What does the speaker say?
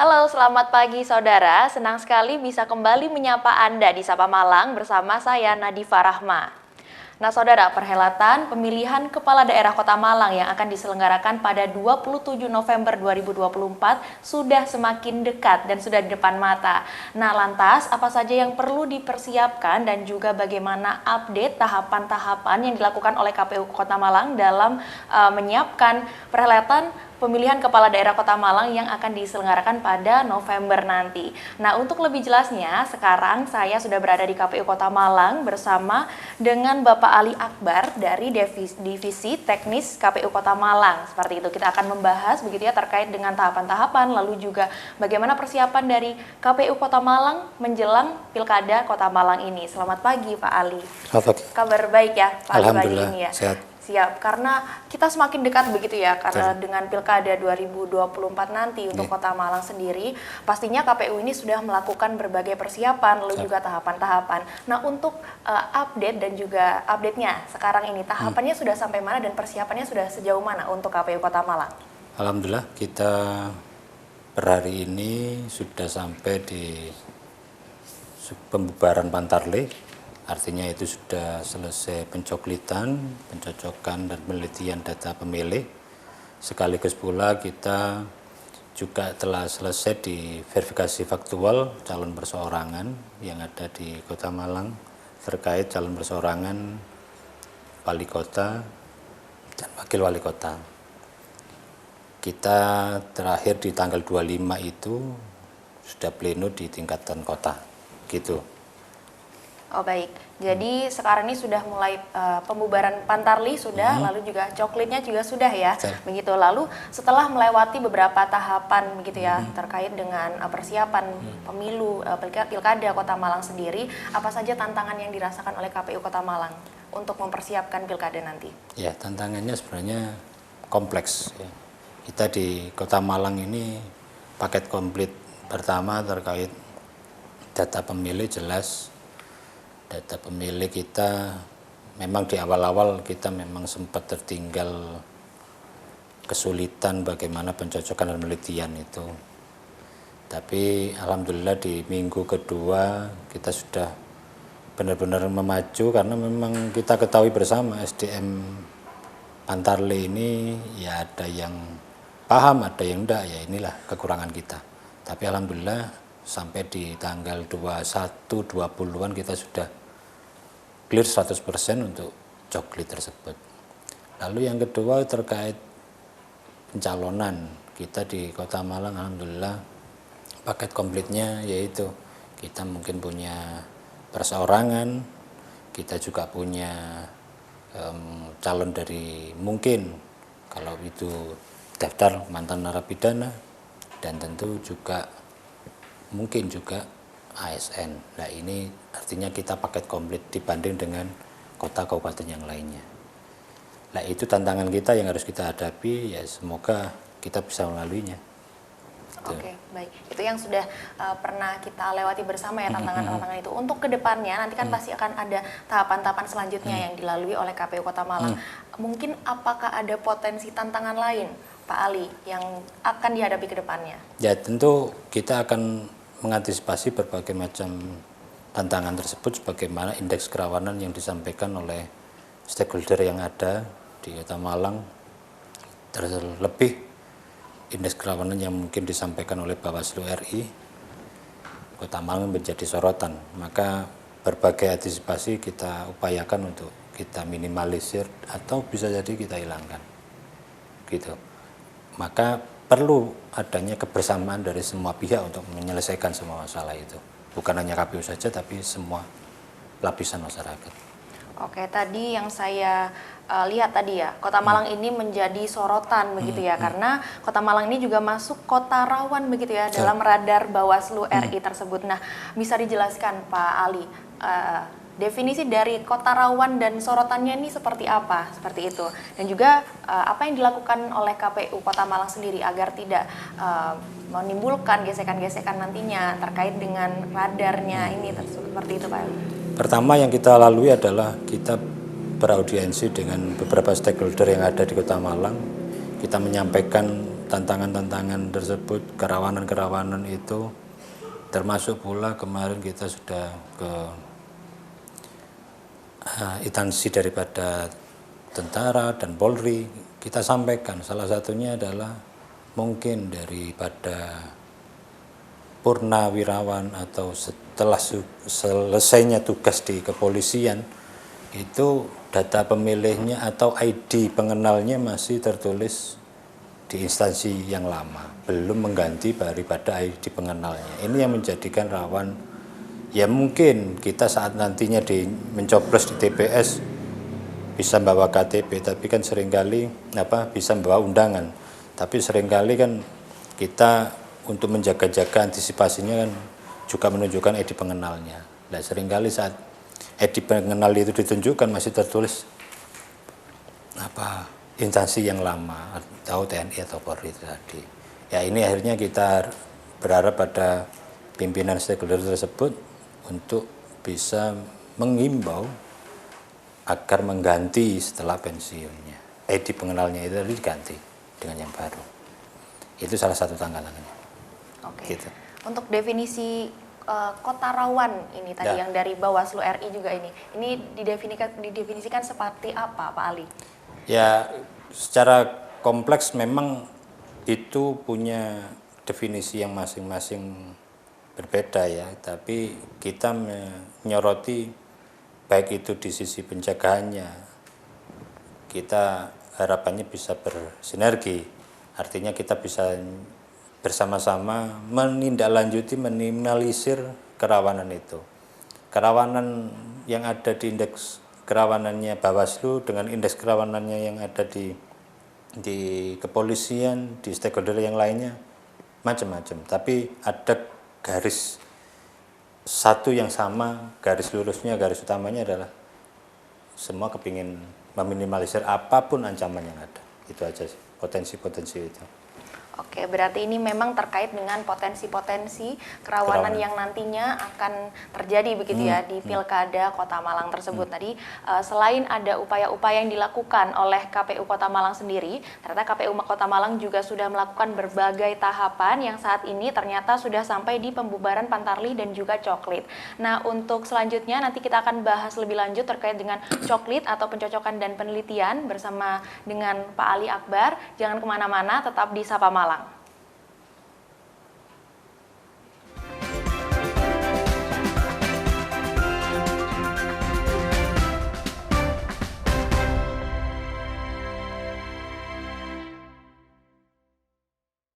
Halo, selamat pagi saudara. Senang sekali bisa kembali menyapa Anda di Sapa Malang bersama saya Nadifa Rahma. Nah saudara, perhelatan pemilihan Kepala Daerah Kota Malang yang akan diselenggarakan pada 27 November 2024 sudah semakin dekat dan sudah di depan mata. Nah lantas, apa saja yang perlu dipersiapkan dan juga bagaimana update tahapan-tahapan yang dilakukan oleh KPU Kota Malang dalam menyiapkan perhelatan pemilihan Kepala Daerah Kota Malang yang akan diselenggarakan pada November nanti. Nah, untuk lebih jelasnya, sekarang saya sudah berada di KPU Kota Malang bersama dengan Bapak Ali Akbar dari Divisi Teknis KPU Kota Malang. Seperti itu, kita akan membahas begitu ya terkait dengan tahapan-tahapan, lalu juga bagaimana persiapan dari KPU Kota Malang menjelang Pilkada Kota Malang ini. Selamat pagi, Pak Ali. Selamat pagi. Kabar baik ya, Pak Ali pagi Alhamdulillah, ini ya. sehat. Siap, karena kita semakin dekat begitu ya, karena dengan Pilkada 2024 nanti untuk Kota Malang sendiri, pastinya KPU ini sudah melakukan berbagai persiapan, lalu juga tahapan-tahapan. Nah, untuk update dan juga update-nya sekarang ini, tahapannya sudah sampai mana dan persiapannya sudah sejauh mana untuk KPU Kota Malang? Alhamdulillah, kita per hari ini sudah sampai di pembubaran Pantarlih. Artinya itu sudah selesai pencoklitan, pencocokan dan penelitian data pemilih. Sekaligus pula kita juga telah selesai di verifikasi faktual calon perseorangan yang ada di Kota Malang terkait calon perseorangan wali kota dan wakil wali kota. Kita terakhir di tanggal 25 itu sudah pleno di tingkatan kota, gitu. Oh baik, jadi sekarang ini sudah mulai pembubaran Pantarlih sudah, lalu juga coklitnya juga sudah ya, begitu. Lalu setelah melewati beberapa tahapan begitu ya terkait dengan persiapan pemilu Pilkada Kota Malang sendiri, apa saja tantangan yang dirasakan oleh KPU Kota Malang untuk mempersiapkan Pilkada nanti? Ya, tantangannya sebenarnya kompleks. Ya. Kita di Kota Malang ini paket komplit pertama terkait data pemilih jelas. Data pemilih kita memang di awal-awal kita memang sempat tertinggal kesulitan bagaimana pencocokan dan penelitian itu. Tapi alhamdulillah di minggu kedua kita sudah benar-benar memaju karena memang kita ketahui bersama SDM Pantarlih ini ya ada yang paham, ada yang enggak, ya inilah kekurangan kita. Tapi alhamdulillah sampai di tanggal 21-20-an kita sudah clear 100% untuk coklit tersebut. Lalu yang kedua terkait pencalonan kita di Kota Malang, alhamdulillah paket komplitnya yaitu kita mungkin punya perseorangan, kita juga punya calon dari mungkin kalau itu daftar mantan narapidana dan tentu juga mungkin juga ASN. Nah ini artinya kita paket komplit dibanding dengan kota kabupaten yang lainnya. Nah itu tantangan kita yang harus kita hadapi, ya semoga kita bisa melaluinya. Oke, baik. Itu yang sudah pernah kita lewati bersama ya tantangan-tantangan itu. Untuk kedepannya nanti kan pasti akan ada tahapan-tahapan selanjutnya yang dilalui oleh KPU Kota Malang. Mungkin apakah ada potensi tantangan lain, Pak Ali, yang akan dihadapi ke depannya? Ya tentu kita akan mengantisipasi berbagai macam tantangan tersebut sebagaimana indeks kerawanan yang disampaikan oleh stakeholder yang ada di Kota Malang, terlebih indeks kerawanan yang mungkin disampaikan oleh Bawaslu RI. Kota Malang menjadi sorotan, maka berbagai antisipasi kita upayakan untuk kita minimalisir atau bisa jadi kita hilangkan, gitu. Maka perlu adanya kebersamaan dari semua pihak untuk menyelesaikan semua masalah itu. Bukan hanya KPU saja, tapi semua lapisan masyarakat. Oke, tadi yang saya lihat tadi ya, Kota Malang ini menjadi sorotan begitu ya, karena Kota Malang ini juga masuk kota rawan begitu ya dalam radar Bawaslu RI tersebut. Nah, bisa dijelaskan Pak Ali, definisi dari kota rawan dan sorotannya ini seperti apa, seperti itu, dan juga apa yang dilakukan oleh KPU Kota Malang sendiri agar tidak menimbulkan gesekan-gesekan nantinya terkait dengan radarnya ini seperti itu Pak Ali. Pertama yang kita lalui adalah kita beraudiensi dengan beberapa stakeholder yang ada di Kota Malang. Kita menyampaikan tantangan-tantangan tersebut, kerawanan-kerawanan itu, termasuk pula kemarin kita sudah ke instansi daripada tentara dan Polri, kita sampaikan salah satunya adalah mungkin daripada purnawirawan atau setelah selesainya tugas di kepolisian itu data pemilihnya atau ID pengenalnya masih tertulis di instansi yang lama, belum mengganti daripada ID pengenalnya. Ini yang menjadikan rawan. Ya mungkin kita saat nantinya mencoblos di TPS bisa bawa KTP, tapi kan seringkali bisa bawa undangan. Tapi seringkali kan kita untuk menjaga-jaga antisipasinya kan juga menunjukkan ID pengenalnya. Nah seringkali saat ID pengenal itu ditunjukkan masih tertulis instansi yang lama atau TNI atau Polri tadi. Ya ini akhirnya kita berharap pada pimpinan stakeholder tersebut untuk bisa mengimbau agar mengganti setelah pensiunnya. ID pengenalnya itu tadi diganti dengan yang baru. Itu salah satu tanggalannya. Oke. Gitu. Untuk definisi kota rawan ini tadi yang dari Bawaslu RI juga ini didefinisikan seperti apa, Pak Ali? Ya, secara kompleks memang itu punya definisi yang masing-masing berbeda ya, tapi kita menyoroti baik itu di sisi pencegahannya, kita harapannya bisa bersinergi, artinya kita bisa bersama-sama menindaklanjuti, minimalisir kerawanan itu. Kerawanan yang ada di indeks kerawanannya Bawaslu dengan indeks kerawanannya yang ada di kepolisian, di stakeholder yang lainnya macam-macam, tapi ada garis satu yang sama, garis lurusnya, garis utamanya adalah semua kepingin meminimalisir apapun ancaman yang ada. Itu aja sih, potensi-potensi itu. Oke, berarti ini memang terkait dengan potensi-potensi kerawanan yang nantinya akan terjadi begitu ya di Pilkada Kota Malang tersebut. Tadi selain ada upaya-upaya yang dilakukan oleh KPU Kota Malang sendiri, ternyata KPU Kota Malang juga sudah melakukan berbagai tahapan yang saat ini ternyata sudah sampai di pembubaran Pantarlih dan juga Coklit. Nah, untuk selanjutnya nanti kita akan bahas lebih lanjut terkait dengan Coklit atau pencocokan dan penelitian bersama dengan Pak Ali Akbar. Jangan kemana-mana, tetap di Sapa Malang.